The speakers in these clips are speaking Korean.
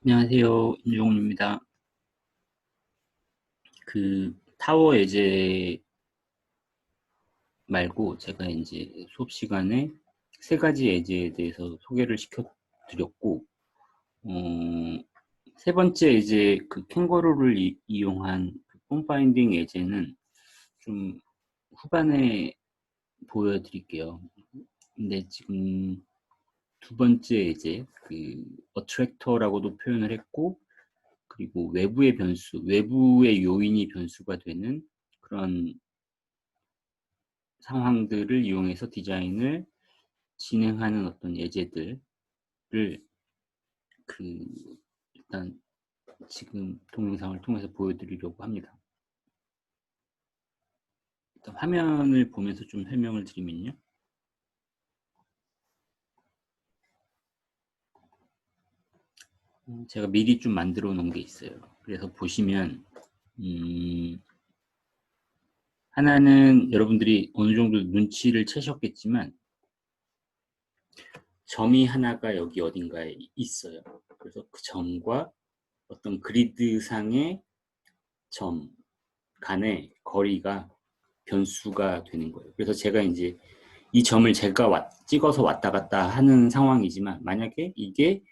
안녕하세요. 임종훈입니다. 타워 예제 말고 제가 이제 수업 시간에 세 가지 예제에 대해서 소개를 시켜드렸고, 어, 세 번째 예제 캥거루를 이용한 폼 파인딩 예제는 좀 후반에 보여드릴게요. 근데 지금 두 번째 예제, 어트랙터라고도 표현을 했고, 그리고 외부의 변수, 외부의 요인이 변수가 되는 그런 상황들을 이용해서 디자인을 진행하는 어떤 예제들을 그 일단 지금 동영상을 통해서 보여드리려고 합니다. 일단 화면을 보면서 좀 설명을 드리면요. 제가 미리 좀 만들어 놓은 게 있어요. 그래서 보시면 하나는 여러분들이 어느 정도 눈치를 채셨겠지만 점이 하나가 여기 어딘가에 있어요. 그래서 그 점과 어떤 그리드상의 점 간의 거리가 변수가 되는 거예요. 그래서 제가 이제 이 점을 제가 찍어서 왔다 갔다 하는 상황이지만 만약에 이게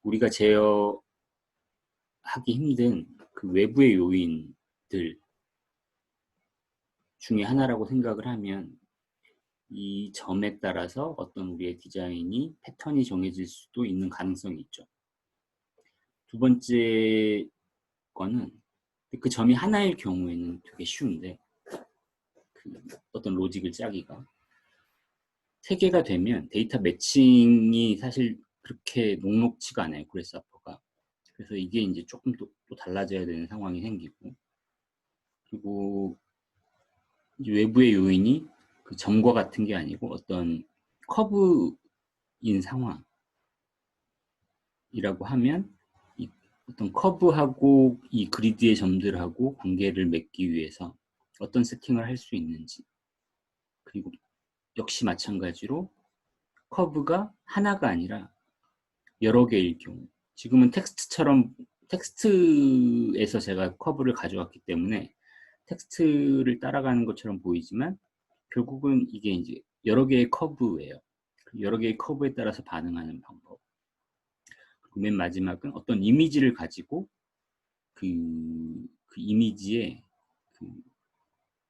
우리가 제어하기 힘든 그 외부의 요인들 중에 하나라고 생각을 하면 이 점에 따라서 어떤 우리의 디자인이 패턴이 정해질 수도 있는 가능성이 있죠. 두 번째 거는 그 점이 하나일 경우에는 되게 쉬운데 어떤 로직을 짜기가 세 개가 되면 데이터 매칭이 사실 그렇게 녹록치가 않아요. 그래서아퍼가. 그래서 이게 이제 조금 또 달라져야 되는 상황이 생기고, 그리고 이제 외부의 요인이 그 점과 같은 게 아니고 어떤 커브인 상황이라고 하면 이 어떤 커브하고 이 그리드의 점들하고 관계를 맺기 위해서 어떤 세팅을 할 수 있는지, 그리고 역시 마찬가지로 커브가 하나가 아니라 여러 개일 경우, 지금은 텍스트에서 제가 커브를 가져왔기 때문에 텍스트를 따라가는 것처럼 보이지만 결국은 이게 이제 여러 개의 커브예요. 여러 개의 커브에 따라서 반응하는 방법. 그리고 맨 마지막은 어떤 이미지를 가지고 그, 그 이미지의 그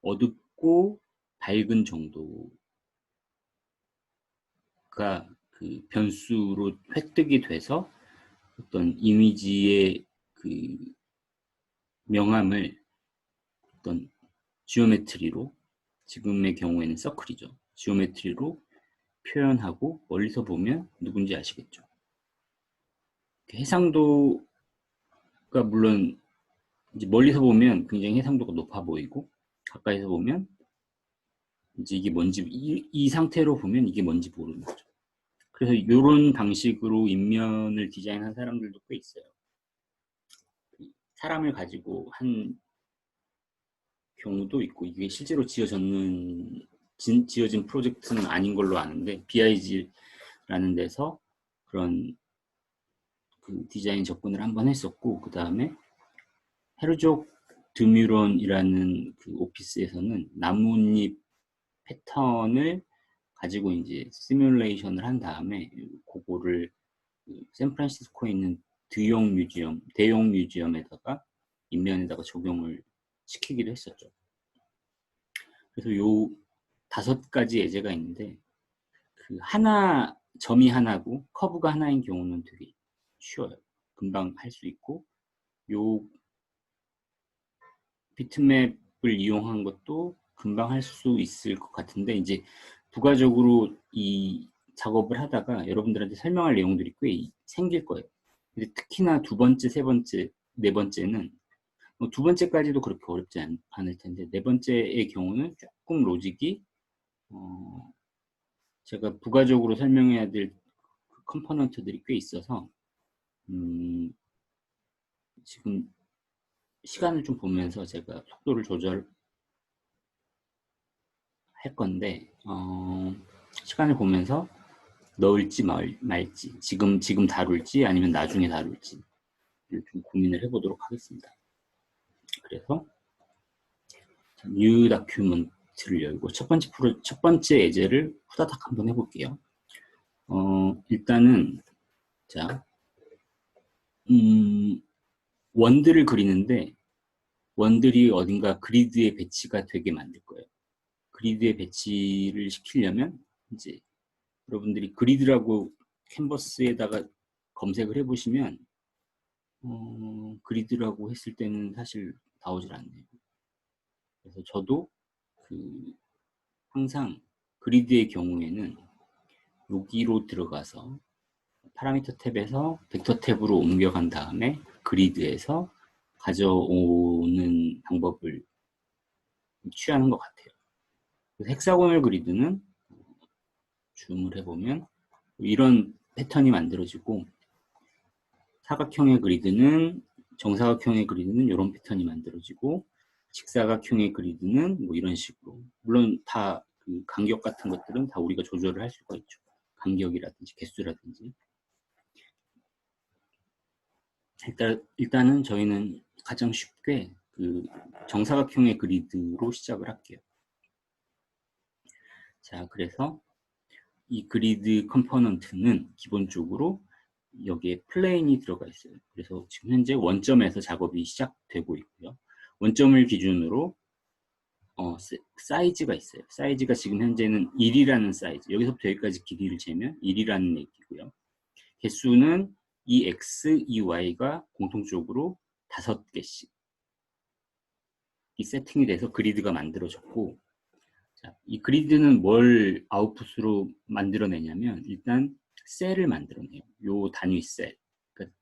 어둡고 밝은 정도가 그 변수로 획득이 돼서 어떤 이미지의 그 명암을 어떤 지오메트리로, 지금의 경우에는 서클이죠. 지오메트리로 표현하고 멀리서 보면 누군지 아시겠죠. 해상도가 물론 이제 멀리서 보면 굉장히 해상도가 높아 보이고 가까이서 보면 이제 이게 뭔지 이 상태로 보면 이게 뭔지 모르는 거죠. 그래서 이런 방식으로 인면을 디자인한 사람들도 꽤 있어요. 사람을 가지고 한 경우도 있고 이게 실제로 지어진 프로젝트는 아닌 걸로 아는데 BIG라는 데서 그런 그 디자인 접근을 한번 했었고, 그 다음에 헤르족 드뮤런이라는 그 오피스에서는 나뭇잎 패턴을 가지고 이제 시뮬레이션을 한 다음에 그거를 샌프란시스코에 있는 대형 뮤지엄에다가 인면에다가 적용을 시키기도 했었죠. 그래서 요 다섯 가지 예제가 있는데 그 점이 하나고 커브가 하나인 경우는 되게 쉬워요. 금방 할 수 있고, 요 비트맵을 이용한 것도 금방 할 수 있을 것 같은데 이제 부가적으로 이 작업을 하다가 여러분들한테 설명할 내용들이 꽤 생길 거예요. 근데 특히나 두 번째, 세 번째, 네 번째는 두 번째까지도 그렇게 어렵지 않을 텐데 네 번째의 경우는 조금 로직이 제가 부가적으로 설명해야 될 컴포넌트들이 꽤 있어서 지금 시간을 좀 보면서 제가 속도를 조절할 건데 시간을 보면서 넣을지 말지 지금 다룰지 아니면 나중에 다룰지 좀 고민을 해보도록 하겠습니다. 그래서 뉴 다큐멘트를 열고 첫 번째 예제를 후다닥 한번 해볼게요. 일단은 자, 원들을 그리는데 원들이 어딘가 그리드에 배치가 되게 만들 거예요. 그리드에 배치를 시키려면 이제 여러분들이 그리드라고 캔버스에다가 검색을 해보시면 그리드라고 했을 때는 사실 나오질 않네요. 그래서 저도 항상 그리드의 경우에는 여기로 들어가서 파라미터 탭에서 벡터 탭으로 옮겨간 다음에 그리드에서 가져오는 방법을 취하는 것 같아요. 그래서 헥사고널 그리드는 줌을 해보면 이런 패턴이 만들어지고 사각형의 그리드는 정사각형의 그리드는 이런 패턴이 만들어지고 직사각형의 그리드는 뭐 이런 식으로 물론 다 그 간격 같은 것들은 다 우리가 조절을 할 수가 있죠. 간격이라든지 개수라든지 일단은 저희는 가장 쉽게 그 정사각형의 그리드로 시작을 할게요. 자, 그래서 이 그리드 컴포넌트는 기본적으로 여기에 플레인이 들어가 있어요. 그래서 지금 현재 원점에서 작업이 시작되고 있고요. 원점을 기준으로 사이즈가 있어요. 사이즈가 지금 현재는 1이라는 사이즈. 여기서부터 여기까지 길이를 재면 1이라는 얘기고요. 개수는 이 X, 이 Y가 공통적으로 5개씩 이 세팅이 돼서 그리드가 만들어졌고, 자, 이 그리드는 뭘 아웃풋으로 만들어내냐면 일단 셀을 만들어내요. 요 단위 셀. 그러니까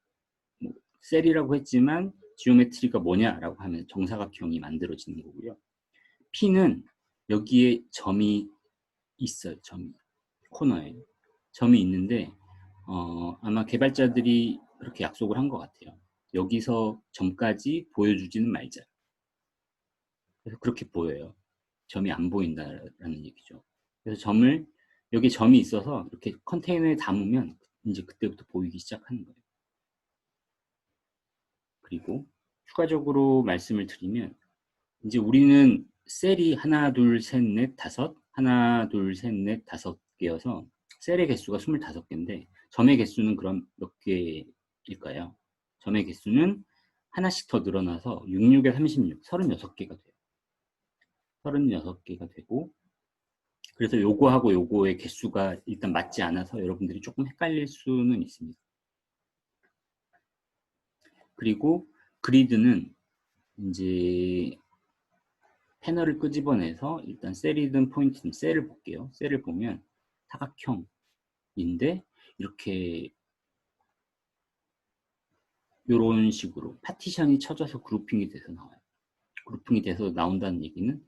뭐 셀이라고 했지만 지오메트리가 뭐냐라고 하면 정사각형이 만들어지는 거고요. P는 여기에 점이 있어요. 점이 코너에 점이 있는데 아마 개발자들이 그렇게 약속을 한 것 같아요. 여기서 점까지 보여주지는 말자. 그래서 그렇게 보여요. 점이 안 보인다라는 얘기죠. 그래서 여기 점이 있어서 이렇게 컨테이너에 담으면 이제 그때부터 보이기 시작하는 거예요. 그리고 추가적으로 말씀을 드리면 이제 우리는 셀이 하나, 둘, 셋, 넷, 다섯, 하나, 둘, 셋, 넷, 다섯 개여서 셀의 개수가 25개인데 점의 개수는 그럼 몇 개일까요? 점의 개수는 하나씩 더 늘어나서 66에 36, 36개가 돼요. 36개가 되고 그래서 요거하고 요거의 개수가 일단 맞지 않아서 여러분들이 조금 헷갈릴 수는 있습니다. 그리고 그리드는 이제 패널을 끄집어내서 일단 셀이든 포인트든 셀을 볼게요. 셀을 보면 사각형인데 이렇게 이런 식으로 파티션이 쳐져서 그룹핑이 돼서 나와요. 그룹핑이 돼서 나온다는 얘기는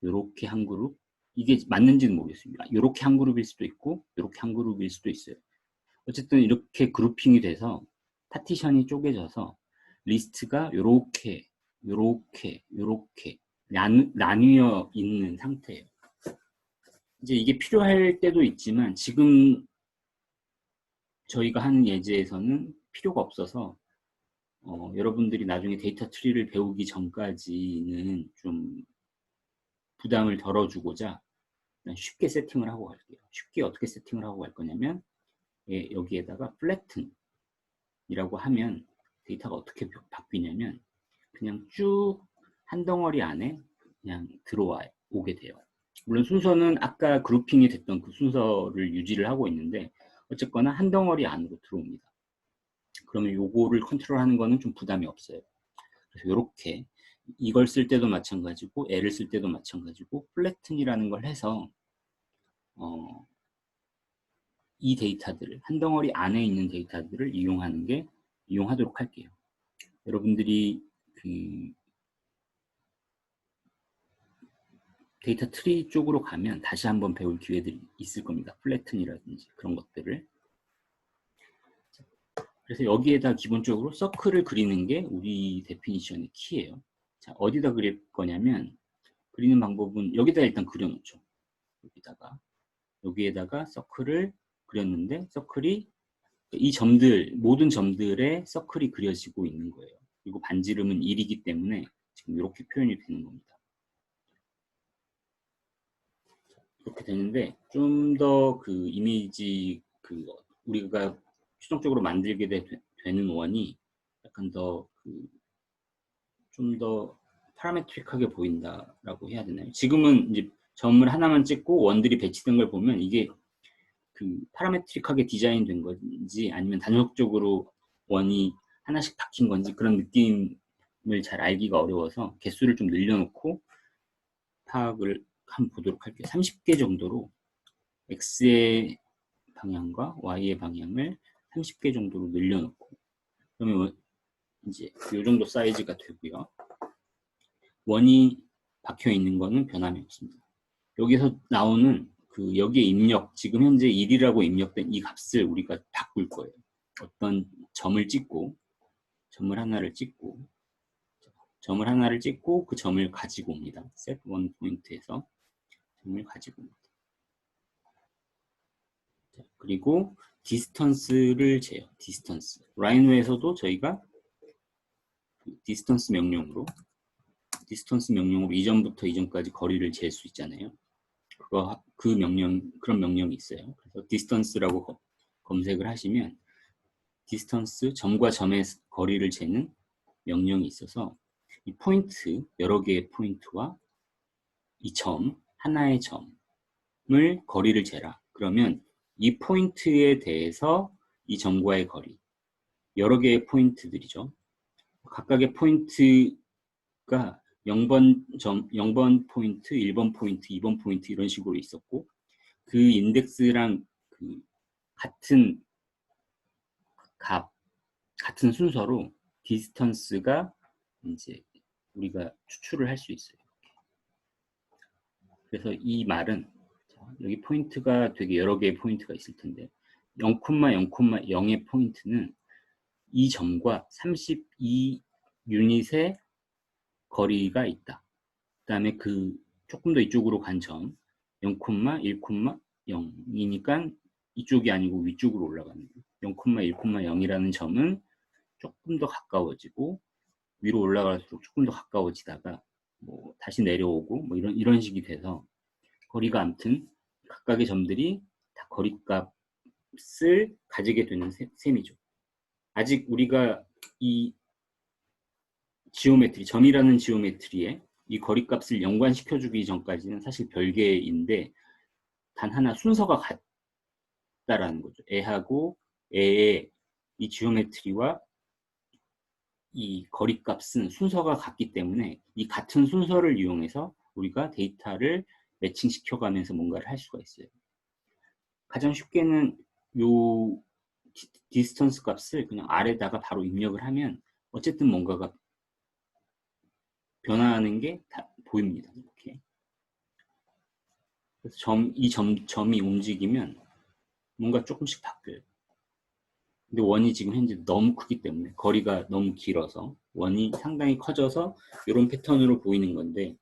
이렇게 한 그룹, 이게 맞는지는 모르겠습니다. 이렇게 한 그룹일 수도 있고 이렇게 한 그룹일 수도 있어요. 어쨌든 이렇게 그룹핑이 돼서 파티션이 쪼개져서 리스트가 요렇게 나뉘어 있는 상태예요. 이제 이게 필요할 때도 있지만 지금 저희가 하는 예제에서는 필요가 없어서 여러분들이 나중에 데이터 트리를 배우기 전까지는 좀 부담을 덜어주고자 쉽게 세팅을 하고 갈게요. 쉽게 어떻게 세팅을 하고 갈 거냐면 여기에다가 플래튼이라고 하면 데이터가 어떻게 바뀌냐면 그냥 쭉 한 덩어리 안에 그냥 오게 돼요. 물론 순서는 아까 그룹핑이 됐던 그 순서를 유지를 하고 있는데 어쨌거나 한 덩어리 안으로 들어옵니다. 그러면 요거를 컨트롤하는 거는 좀 부담이 없어요. 그래서 이렇게 이걸 쓸 때도 마찬가지고 L을 쓸 때도 마찬가지고 플래튼이라는 걸 해서 이 데이터들을 한 덩어리 안에 있는 데이터들을 이용하도록 할게요. 여러분들이 그 데이터 트리 쪽으로 가면 다시 한번 배울 기회들이 있을 겁니다. 플래튼이라든지 그런 것들을. 그래서 여기에다 기본적으로 서클을 그리는 게 우리 데피니션의 키예요. 자, 어디다 그릴 거냐면 그리는 방법은 여기다 일단 그려놓죠. 여기에다가 서클을 그렸는데 서클이 이 점들, 모든 점들에 서클이 그려지고 있는 거예요. 그리고 반지름은 1이기 때문에 지금 이렇게 표현이 되는 겁니다. 이렇게 되는데 좀 더 그 이미지 우리가 최종적으로 만들게 되는 원이 약간 더 좀 더 파라메트릭하게 보인다라고 해야 되나요? 지금은 이제 점을 하나만 찍고 원들이 배치된 걸 보면 이게 파라메트릭하게 디자인된 건지 아니면 단적적으로 원이 하나씩 박힌 건지 그런 느낌을 잘 알기가 어려워서 개수를 좀 늘려놓고 파악을 한번 보도록 할게요. 30개 정도로 X의 방향과 Y의 방향을 30개 정도로 늘려놓고 그러면 이제 이 정도 사이즈가 되고요. 원이 박혀 있는 거는 변함이 없습니다. 여기서 나오는 여기에 입력, 지금 현재 1이라고 입력된 이 값을 우리가 바꿀 거예요. 어떤 점을 찍고, 점을 하나를 찍고 그 점을 가지고 옵니다. set one 포인트에서 점을 가지고 옵니다. 자, 그리고 디스턴스를 재요. 디스턴스. 라이노에서도 저희가 디스턴스 명령으로 이전부터 이전까지 거리를 잴 수 있잖아요. 그런 명령이 있어요. 그래서 distance라고 검색을 하시면 디스턴스, 점과 점의 거리를 재는 명령이 있어서 이 포인트, 여러 개의 포인트와 이 점, 하나의 점을 거리를 재라. 그러면 이 포인트에 대해서 이 점과의 거리, 여러 개의 포인트들이죠. 각각의 포인트가 0번 포인트, 1번 포인트, 2번 포인트 이런 식으로 있었고 그 인덱스랑 같은 값, 같은 순서로 디스턴스가 이제 우리가 추출을 할 수 있어요. 그래서 이 말은 여기 포인트가 되게 여러 개의 포인트가 있을 텐데 0,0,0의 포인트는 이 점과 32 유닛의 거리가 있다. 그 다음에 조금 더 이쪽으로 간 점 0,1,0이니까 이쪽이 아니고 위쪽으로 올라가는 거예요. 0,1,0이라는 점은 조금 더 가까워지고 위로 올라갈수록 조금 더 가까워지다가 다시 내려오고 이런 식이 돼서 거리가 아무튼 각각의 점들이 다 거리값을 가지게 되는 셈이죠. 아직 우리가 이 지오메트리, 점이라는 지오메트리에 이 거리값을 연관시켜주기 전까지는 사실 별개인데 단 하나 순서가 같다라는 거죠. 애하고 애의 이 지오메트리와 이 거리값은 순서가 같기 때문에 이 같은 순서를 이용해서 우리가 데이터를 매칭시켜가면서 뭔가를 할 수가 있어요. 가장 쉽게는 요 디스턴스 값을 그냥 아래다가 바로 입력을 하면 어쨌든 뭔가가 변화하는 게 다 보입니다. 이렇게. 그래서 점이 움직이면 뭔가 조금씩 바뀌어요. 근데 원이 지금 현재 너무 크기 때문에 거리가 너무 길어서 원이 상당히 커져서 이런 패턴으로 보이는 건데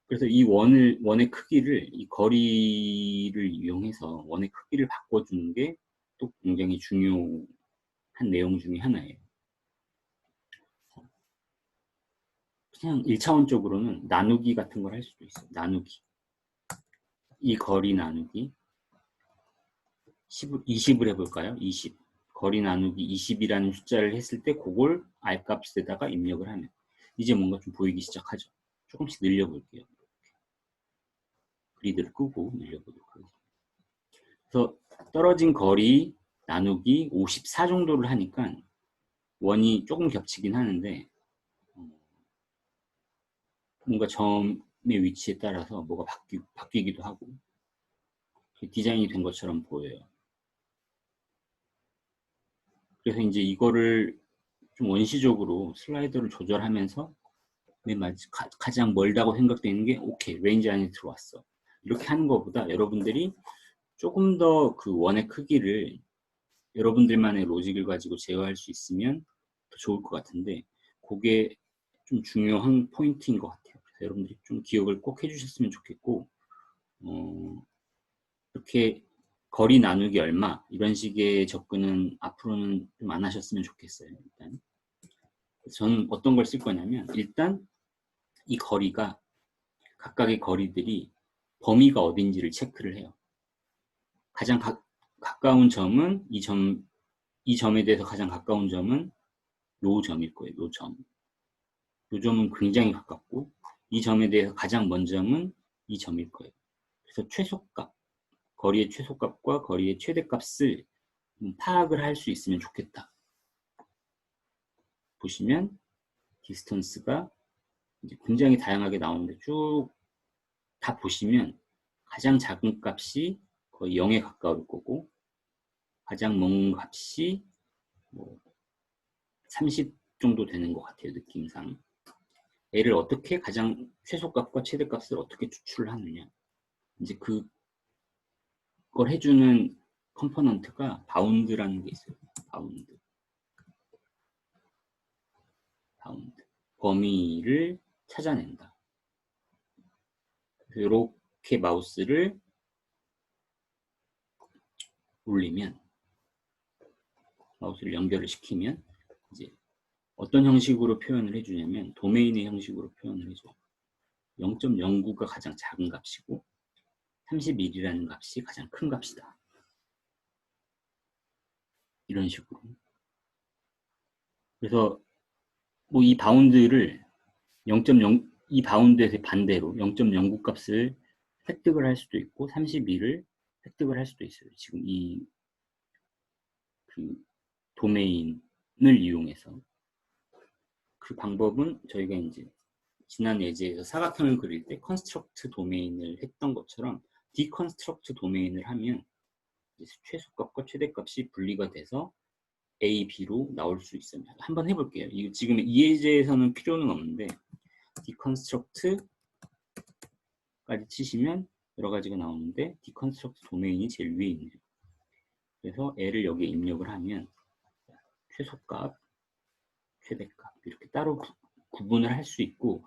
그래서 이 원의 크기를 이 거리를 이용해서 원의 크기를 바꿔주는 게 또 굉장히 중요한 내용 중에 하나예요. 그냥 1차원적으로는 나누기 같은 걸 할 수도 있어요. 나누기. 이 거리 나누기 20을 해볼까요? 20. 거리 나누기 20이라는 숫자를 했을 때 그걸 R값에다가 입력을 하면 이제 뭔가 좀 보이기 시작하죠. 조금씩 늘려볼게요. 그리드를 끄고 늘려보도록 하겠습니다. 그래서 떨어진 거리 나누기 54 정도를 하니까 원이 조금 겹치긴 하는데 뭔가 점의 위치에 따라서 뭐가 바뀌기도 하고 디자인이 된 것처럼 보여요. 그래서 이제 이거를 좀 원시적으로 슬라이더를 조절하면서 가장 멀다고 생각되는 게 오케이 레인지 안에 들어왔어 이렇게 하는 것보다 여러분들이 조금 더 그 원의 크기를 여러분들만의 로직을 가지고 제어할 수 있으면 더 좋을 것 같은데 그게 좀 중요한 포인트인 것 같아요. 그래서 여러분들이 좀 기억을 꼭 해주셨으면 좋겠고 이렇게 거리 나누기 얼마 이런 식의 접근은 앞으로는 좀 안 하셨으면 좋겠어요. 일단 저는 어떤 걸 쓸 거냐면 일단 이 거리가 각각의 거리들이 범위가 어딘지를 체크를 해요. 가장 가까운 점은 이 점에 대해서 가장 가까운 점은 요 점일 거예요. 요 점. 요 점은 굉장히 가깝고 이 점에 대해서 가장 먼 점은 이 점일 거예요. 그래서 최소값, 거리의 최소값과 거리의 최대값을 파악을 할 수 있으면 좋겠다. 보시면 디스턴스가 이제 굉장히 다양하게 나오는데 쭉 다 보시면 가장 작은 값이 거의 0에 가까울 거고 가장 먼 값이 뭐 30 정도 되는 것 같아요. 느낌상. 얘를 어떻게 가장 최소값과 최대값을 어떻게 추출을 하느냐. 이제 그걸 해주는 컴포넌트가 바운드라는 게 있어요. 바운드. 범위를 찾아낸다. 이렇게 마우스를 올리면, 마우스를 연결을 시키면 이제 어떤 형식으로 표현을 해주냐면 도메인의 형식으로 표현을 해줘요. 0.09가 가장 작은 값이고 31이라는 값이 가장 큰 값이다. 이런 식으로. 그래서 뭐 이 바운드를 0.0, 이 바운드에서 반대로 0.09 값을 획득을 할 수도 있고 32를 획득을 할 수도 있어요. 지금 이 그 도메인을 이용해서. 그 방법은 저희가 이제 지난 예제에서 사각형을 그릴 때 컨스트럭트 도메인을 했던 것처럼 디컨스트럭트 도메인을 하면 최소값과 최대값이 분리가 돼서 A, B로 나올 수 있어요. 한번 해볼게요. 이거 지금 이 예제에서는 필요는 없는데 디컨스트럭트까지 치시면 여러 가지가 나오는데 디컨스트럭트 도메인이 제일 위에 있네요. 그래서 L을 여기에 입력을 하면 최소값, 최대값 이렇게 따로 구분을 할 수 있고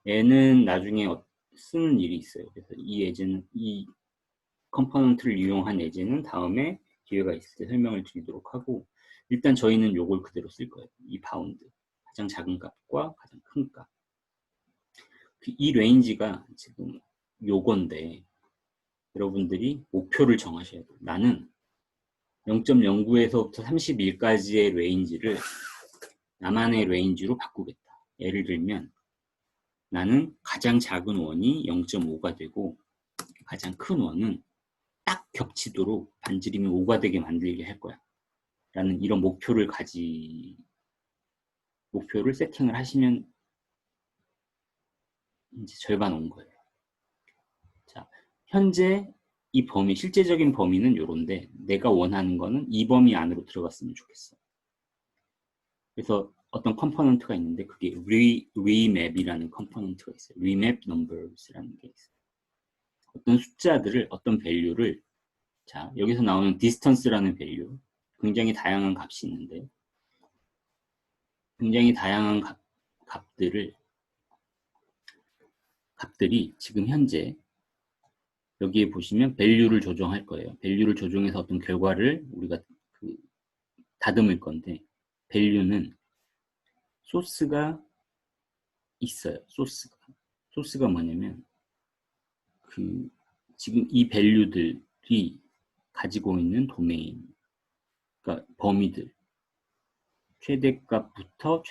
N은 나중에 쓰는 일이 있어요. 그래서 이 예제는 이 컴포넌트를 이용한 예제는 다음에 기회가 있을 때 설명을 드리도록 하고 일단 저희는 요걸 그대로 쓸 거예요. 이 바운드. 가장 작은 값과 가장 큰 값. 이 레인지가 지금 요건데 여러분들이 목표를 정하셔야 돼요. 나는 0.09에서부터 31까지의 레인지를 나만의 레인지로 바꾸겠다. 예를 들면 나는 가장 작은 원이 0.5가 되고 가장 큰 원은 딱 겹치도록 반지름이 5가 되게 만들게 할 거야. 라는 이런 목표를 세팅을 하시면 이제 절반 온 거예요. 자, 현재 이 범위, 실제적인 범위는 요런데 내가 원하는 거는 이 범위 안으로 들어갔으면 좋겠어. 그래서 어떤 컴포넌트가 있는데 그게 remap이라는 컴포넌트가 있어요. remap numbers라는 게 있어요. 어떤 숫자들을, 어떤 밸류를 자, 여기서 나오는 distance라는 밸류 굉장히 다양한 값이 있는데 굉장히 다양한 값들이 지금 현재 여기에 보시면 밸류를 조정할 거예요. 밸류를 조정해서 어떤 결과를 우리가 다듬을 건데 밸류는 소스가 있어요. 소스가 뭐냐면 지금 이 밸류들이 가지고 있는 도메인, 그러니까 범위들, 최대값부터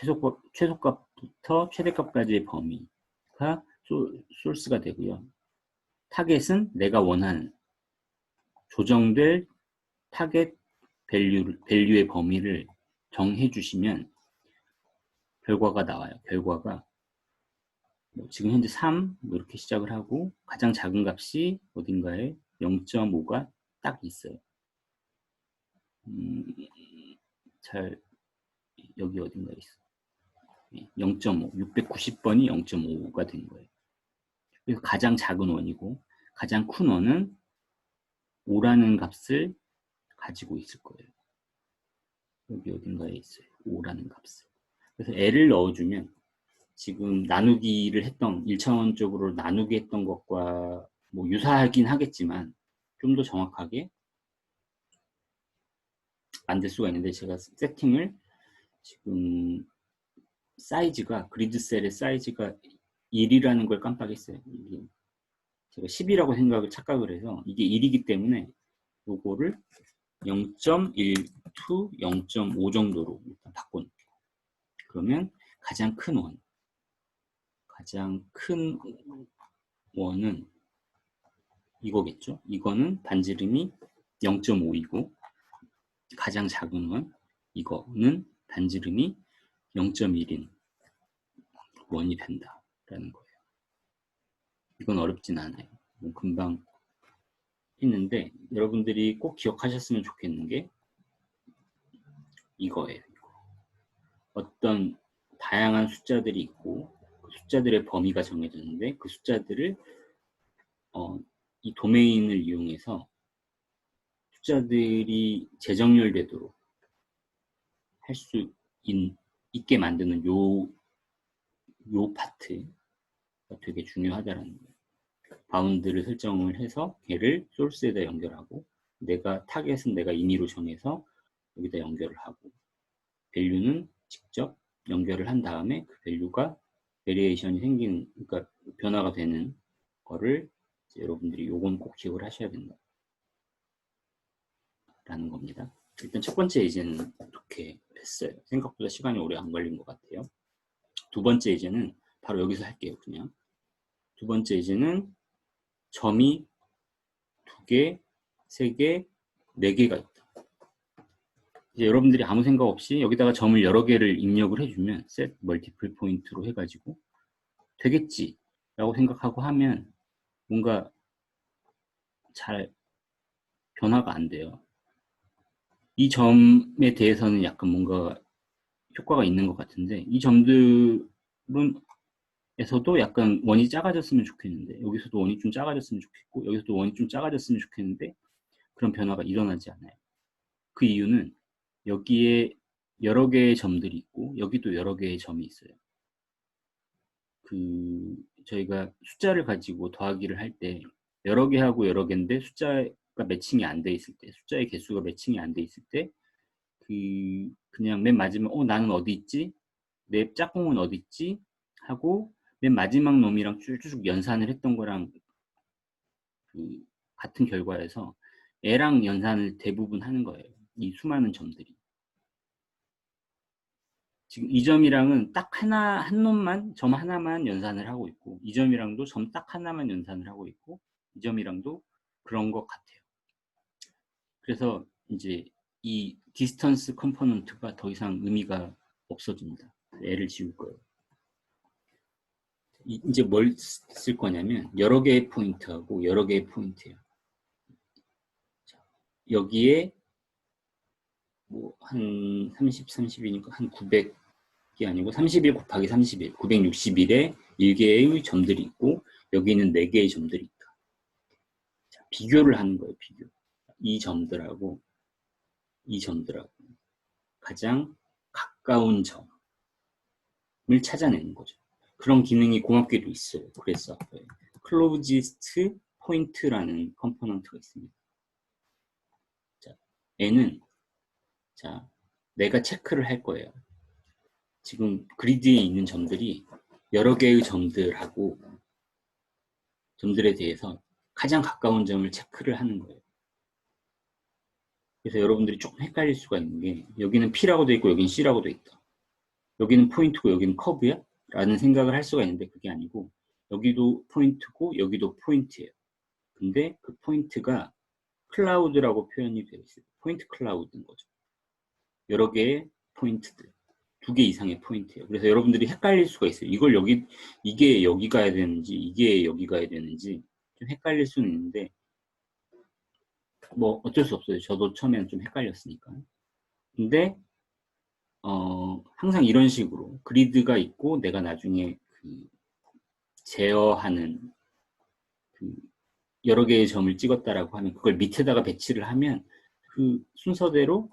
최소값부터 최대값까지의 범위가 소스가 되고요. 타겟은 내가 원하는 조정될 타겟 밸류의 범위를 정해 주시면 결과가 나와요. 결과가 지금 현재 3 이렇게 시작을 하고 가장 작은 값이 어딘가에 0.5가 딱 있어요. 여기 어딘가에 있어. 0.5, 690번이 0.5가 된 거예요. 그래서 가장 작은 원이고 가장 큰 원은 5라는 값을 가지고 있을 거예요. 여기 어딘가에 있어요. 5라는 값을. 그래서 L을 넣어주면 지금 나누기를 했던 1차원적으로 나누기 했던 것과 뭐 유사하긴 하겠지만 좀 더 정확하게 만들 수가 있는데 제가 세팅을 지금 사이즈가 그리드 셀의 사이즈가 1이라는 걸 깜빡했어요. 이게 제가 10이라고 착각을 해서 이게 1이기 때문에 요거를 0.1 to 0.5 정도로 일단 바꿔놓을게요. 그러면 가장 큰 원은 이거겠죠. 이거는 반지름이 0.5이고 가장 작은 원, 이거는 반지름이 0.1인 원이 된다라는 거예요. 이건 어렵진 않아요. 금방 했는데 여러분들이 꼭 기억하셨으면 좋겠는 게 이거예요. 어떤 다양한 숫자들이 있고 그 숫자들의 범위가 정해졌는데 그 숫자들을 이 도메인을 이용해서 숫자들이 재정렬되도록 할 수 있게 만드는 요 파트가 되게 중요하다라는 거예요. 바운드를 설정을 해서 걔를 소스에다 연결하고 내가 타겟은 내가 임의로 정해서 여기다 연결을 하고 밸류는 직접 연결을 한 다음에 그 밸류가 베리에이션이 생기는, 그러니까 변화가 되는 거를 여러분들이 요건 꼭 기억을 하셔야 된다 라는 겁니다. 일단 첫 번째 예제는 이렇게 했어요. 생각보다 시간이 오래 안 걸린 것 같아요. 두 번째 예제는 바로 여기서 할게요. 그냥 두 번째 예제는 점이 2개, 3개, 4개가 있다. 이제 여러분들이 아무 생각 없이 여기다가 점을 여러 개를 입력을 해주면 set multiple point로 해가지고 되겠지 라고 생각하고 하면 뭔가 잘 변화가 안 돼요. 이 점에 대해서는 약간 뭔가 효과가 있는 것 같은데 이 점들은 에서도 약간 원이 작아졌으면 좋겠는데 여기서도 원이 좀 작아졌으면 좋겠고 여기서도 원이 좀 작아졌으면 좋겠는데 그런 변화가 일어나지 않아요. 그 이유는 여기에 여러 개의 점들이 있고 여기도 여러 개의 점이 있어요. 저희가 숫자를 가지고 더하기를 할 때 여러 개하고 여러 개인데 숫자가 매칭이 안 돼 있을 때 숫자의 개수가 매칭이 안 돼 있을 때 그냥 맨 마지막 나는 어디 있지? 내 짝꿍은 어디 있지? 하고 맨 마지막 놈이랑 쭉쭉 연산을 했던 거랑 같은 결과에서 애랑 연산을 대부분 하는 거예요. 이 수많은 점들이. 지금 이 점이랑은 딱 한 놈만, 점 하나만 연산을 하고 있고 이 점이랑도 점 딱 하나만 연산을 하고 있고 이 점이랑도 그런 것 같아요. 그래서 이제 이 디스턴스 컴포넌트가 더 이상 의미가 없어집니다. 애를 지울 거예요. 이제 뭘 쓸 거냐면 여러 개의 포인트하고 여러 개의 포인트예요. 여기에 뭐 한 30, 30이니까 한 900이 아니고 31 곱하기 31, 961에 1개의 점들이 있고 여기는 4개의 점들이 있다. 자, 비교를 하는 거예요. 비교. 이 점들하고 이 점들하고 가장 가까운 점을 찾아내는 거죠. 그런 기능이 고맙게도 있어요. 그래서 closest point라는 컴포넌트가 있습니다. 자, 얘는 자, 내가 체크를 할 거예요. 지금 그리드에 있는 점들이 여러 개의 점들하고 점들에 대해서 가장 가까운 점을 체크를 하는 거예요. 그래서 여러분들이 조금 헷갈릴 수가 있는 게 여기는 P라고 돼 있고 여기는 C라고 돼 있다. 여기는 포인트고 여기는 커브야? 라는 생각을 할 수가 있는데 그게 아니고 여기도 포인트고 여기도 포인트예요. 근데 그 포인트가 클라우드라고 표현이 되어 있어요. 포인트 클라우드인 거죠. 여러 개의 포인트들. 2개 이상의 포인트예요. 그래서 여러분들이 헷갈릴 수가 있어요. 이게 여기 가야 되는지 이게 여기 가야 되는지 좀 헷갈릴 수는 있는데 뭐 어쩔 수 없어요. 저도 처음에는 좀 헷갈렸으니까. 근데 항상 이런 식으로 그리드가 있고 내가 나중에 제어하는 여러 개의 점을 찍었다라고 하면 그걸 밑에다가 배치를 하면 그 순서대로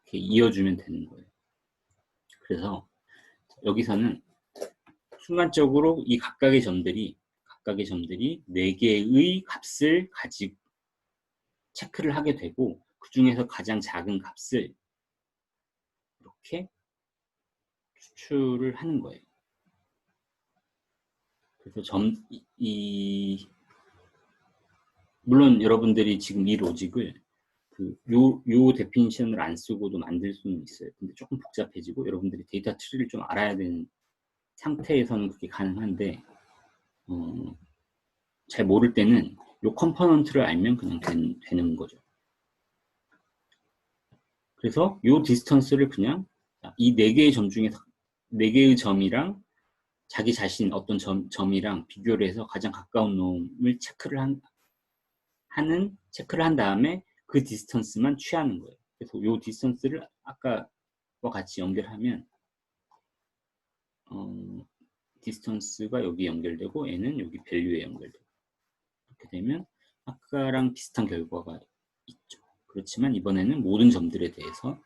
이렇게 이어주면 되는 거예요. 그래서 여기서는 순간적으로 이 각각의 점들이 4개의 값을 가지고 체크를 하게 되고 그 중에서 가장 작은 값을 이렇게 추출을 하는 거예요. 그래서 물론 여러분들이 지금 이 로직을 요 데피니션을 안 쓰고도 만들 수는 있어요. 근데 조금 복잡해지고 여러분들이 데이터 트리를 좀 알아야 되는 상태에서는 그게 가능한데 잘 모를 때는 요 컴포넌트를 알면 그냥 되는 거죠. 그래서 요 디스턴스를 그냥 이 4개의 점 중에서 4개의 점이랑 자기 자신 어떤 점이랑 비교를 해서 가장 가까운 놈을 체크를 한 다음에 그 디스턴스만 취하는 거예요. 그래서 요 디스턴스를 아까와 같이 연결하면 디스턴스가 여기 연결되고 얘는 여기 밸류에 연결되고 이렇게 되면 아까랑 비슷한 결과가 있죠. 그렇지만 이번에는 모든 점들에 대해서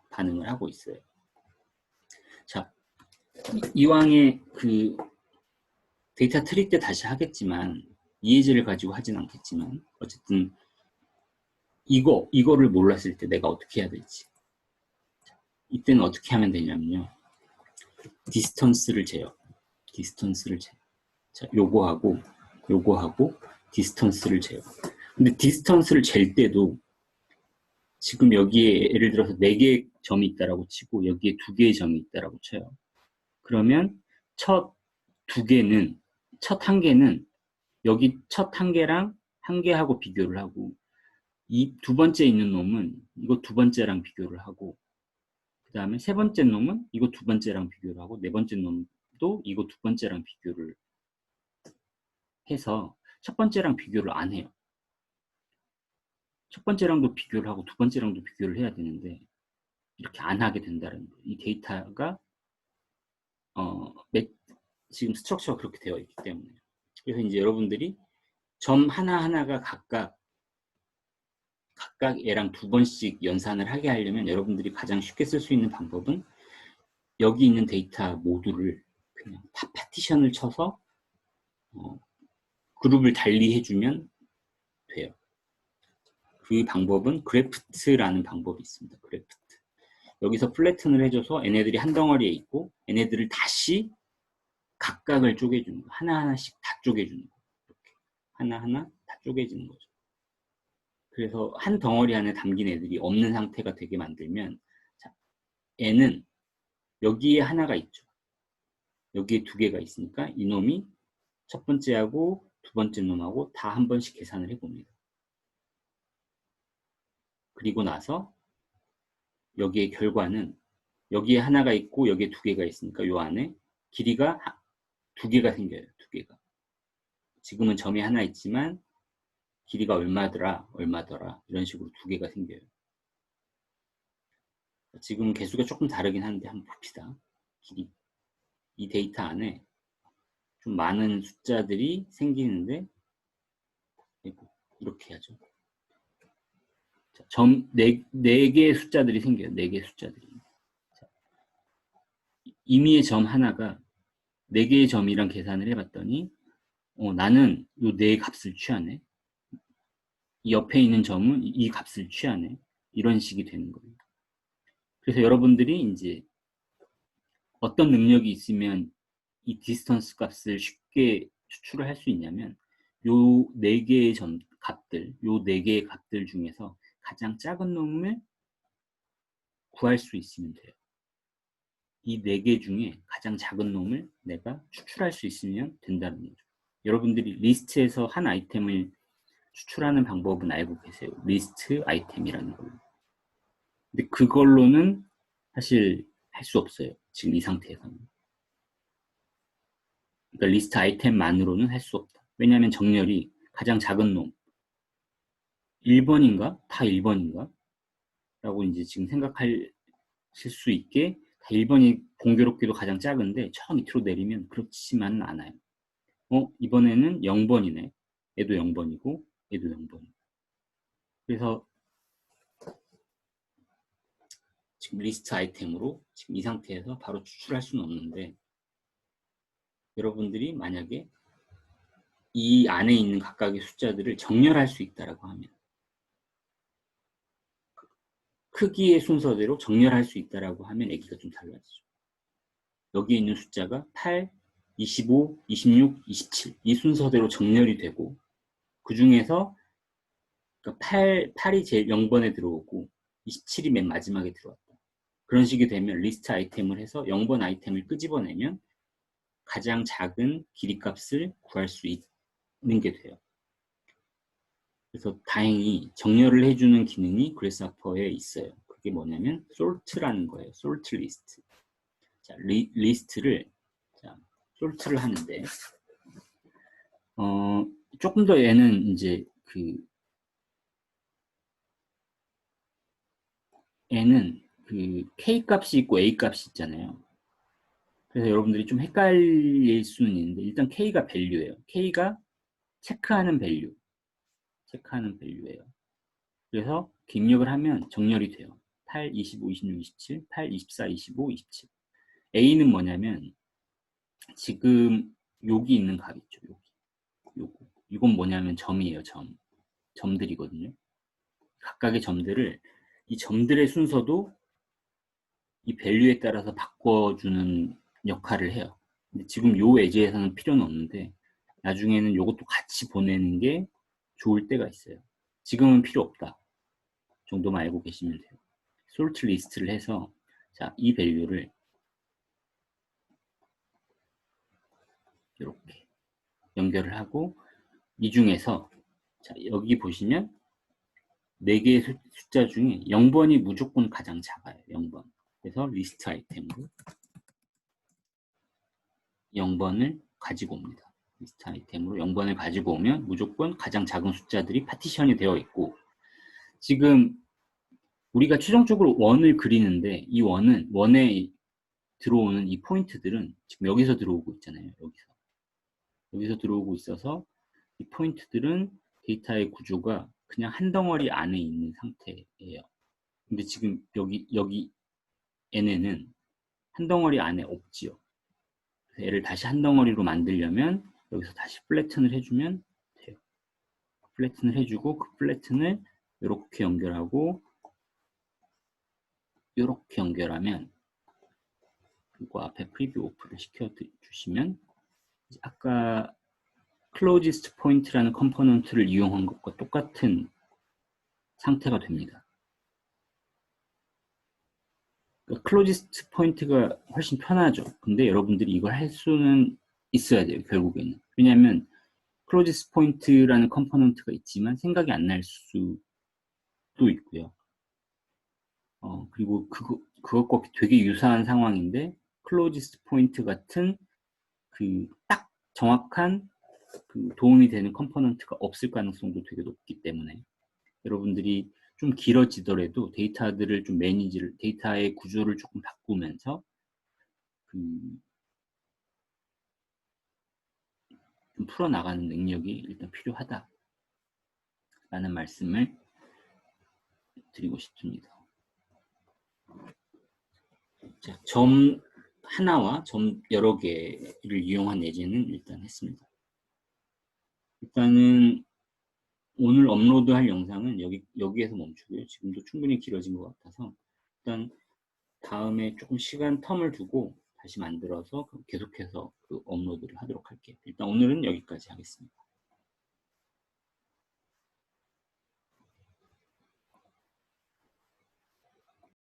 반응을 하고 있어요. 자, 이왕에 그 데이터 트리 때 다시 하겠지만 이해제를 가지고 하진 않겠지만 어쨌든 이거를 몰랐을 때 내가 어떻게 해야 될지 이때는 어떻게 하면 되냐면요. 디스턴스를 재요. 자, 요거하고 디스턴스를 재요. 근데 디스턴스를 잴 때도 지금 여기에 예를 들어서 4개의 점이 있다라고 치고 여기에 2개의 점이 있다라고 쳐요. 그러면 첫 한 개는 여기 첫 한 개랑 한 개하고 비교를 하고 이 두 번째 있는 놈은 이거 두 번째랑 비교를 하고 그 다음에 세 번째 놈은 이거 두 번째랑 비교를 하고 네 번째 놈도 이거 두 번째랑 비교를 해서 첫 번째랑 비교를 안 해요. 첫 번째랑도 비교를 하고 두 번째랑도 비교를 해야 되는데 이렇게 안 하게 된다는 거예요. 이 데이터가 지금 스트럭처가 그렇게 되어 있기 때문에. 그래서 이제 여러분들이 점 하나하나가 각각 얘랑 2번씩 연산을 하게 하려면 여러분들이 가장 쉽게 쓸 수 있는 방법은 여기 있는 데이터 모두를 그냥 다 파티션을 쳐서 그룹을 달리 해주면 돼요. 그 방법은 그래프트라는 방법이 있습니다. 그래프트. 여기서 플래튼을 해줘서 얘네들이 한 덩어리에 있고 얘네들을 다시 각각을 쪼개주는 거. 하나하나씩 다 쪼개주는 거. 이렇게 하나하나 다 쪼개지는 거죠. 그래서 한 덩어리 안에 담긴 애들이 없는 상태가 되게 만들면 자, 얘는 여기에 하나가 있죠. 여기에 2개가 있으니까 이놈이 첫 번째하고 두 번째 놈하고 다 한 번씩 계산을 해봅니다. 그리고 나서 여기에 결과는 여기에 하나가 있고 여기에 2개가 있으니까 요 안에 길이가 2개가 생겨요. 2개가. 지금은 점이 하나 있지만 길이가 얼마더라 이런 식으로 2개가 생겨요. 지금 개수가 조금 다르긴 한데 한번 봅시다. 길이. 이 데이터 안에 좀 많은 숫자들이 생기는데 이렇게 하죠. 점 4개의 숫자들이 생겨요. 4개의 숫자들이. 임의의 점 하나가 4개의 점이랑 계산을 해봤더니 나는 이 4 값을 취하네. 이 옆에 있는 점은 이 값을 취하네. 이런 식이 되는 거예요. 그래서 여러분들이 이제 어떤 능력이 있으면 이 디스턴스 값을 쉽게 추출을 할 수 있냐면 요 4개의 요 4개의 값들 중에서 가장 작은 놈을 구할 수 있으면 돼요. 이 4개 중에 가장 작은 놈을 내가 추출할 수 있으면 된다는 거죠. 여러분들이 리스트에서 한 아이템을 추출하는 방법은 알고 계세요. 리스트 아이템이라는 걸로. 근데 그걸로는 사실 할 수 없어요. 지금 이 상태에서는. 그러니까 리스트 아이템만으로는 할 수 없다. 왜냐하면 정렬이 가장 작은 놈 1번인가? 다 1번인가? 라고 이제 지금 생각하실 수 있게 1번이 공교롭게도 가장 작은데 저 밑으로 내리면 그렇지만은 않아요. 이번에는 0번이네. 얘도 0번이고 얘도 0번이고. 그래서 지금 리스트 아이템으로 지금 이 상태에서 바로 추출할 수는 없는데 여러분들이 만약에 이 안에 있는 각각의 숫자들을 정렬할 수 있다라고 하면 크기의 순서대로 정렬할 수 있다라고 하면 얘기가 좀 달라지죠. 여기 있는 숫자가 8, 25, 26, 27 이 순서대로 정렬이 되고 그 중에서 그러니까 8이 제일 0번에 들어오고 27이 맨 마지막에 들어왔다. 그런 식이 되면 리스트 아이템을 해서 0번 아이템을 끄집어내면 가장 작은 길이값을 구할 수 있는 게 돼요. 그래서 다행히 정렬을 해주는 기능이 그래스하퍼에 있어요. 그게 뭐냐면 sort라는 거예요. sort list. 자, 리스트를 sort를 하는데 조금 더 얘는 이제 얘는 K 값이 있고 A 값이 있잖아요. 그래서 여러분들이 좀 헷갈릴 수는 있는데 일단 K가 밸류예요. K가 체크하는 밸류예요. 그래서 입력을 하면 정렬이 돼요. 8, 25, 26, 27, 8, 24, 25, 27. A는 뭐냐면 지금 여기 있는 값 있죠. 요거. 이건 뭐냐면 점이에요. 점들이거든요. 각각의 점들을 이 점들의 순서도 이 밸류에 따라서 바꿔주는 역할을 해요. 근데 지금 요 예제에서는 필요는 없는데 나중에는 요것도 같이 보내는 게 좋을 때가 있어요. 지금은 필요 없다 정도만 알고 계시면 돼요. 솔트 리스트를 해서 자, 이 밸류를 이렇게 연결을 하고 이 중에서 자, 여기 보시면 4개의 숫자 중에 0번이 무조건 가장 작아요. 0번. 그래서 리스트 아이템으로 0번을 가지고 옵니다. 리스트 아이템으로 0번을 가지고 오면 무조건 가장 작은 숫자들이 파티션이 되어 있고 지금 우리가 최종적으로 원을 그리는데 이 원에 들어오는 이 포인트들은 지금 여기서 들어오고 있잖아요. 여기서 들어오고 있어서 이 포인트들은 데이터의 구조가 그냥 한 덩어리 안에 있는 상태예요. 근데 지금 여기 얘네는 한 덩어리 안에 없지요. 그래서 얘를 다시 한 덩어리로 만들려면 여기서 다시 플래튼을 해주면 돼요. 플래튼을 해주고 그 플래튼을 이렇게 연결하고 이렇게 연결하면 그리고 앞에 프리뷰 오프를 시켜주시면 아까 closest point라는 컴포넌트를 이용한 것과 똑같은 상태가 됩니다. closest point가 훨씬 편하죠. 근데 여러분들이 이걸 할 수는 있어야 돼요. 결국에는. 왜냐하면 closest point라는 컴포넌트가 있지만 생각이 안 날 수도 있고요. 그리고 그것과 되게 유사한 상황인데 closest point 같은 딱 정확한 도움이 되는 컴포넌트가 없을 가능성도 되게 높기 때문에 여러분들이 좀 길어지더라도 데이터들을 좀 데이터의 구조를 조금 바꾸면서 좀 풀어나가는 능력이 일단 필요하다라는 말씀을 드리고 싶습니다. 자, 점 하나와 점 여러 개를 이용한 예제는 일단 했습니다. 일단은 오늘 업로드할 영상은 여기에서 멈추고요. 지금도 충분히 길어진 것 같아서 일단 다음에 조금 시간 텀을 두고 다시 만들어서 계속해서 업로드를 하도록 할게요. 일단 오늘은 여기까지 하겠습니다.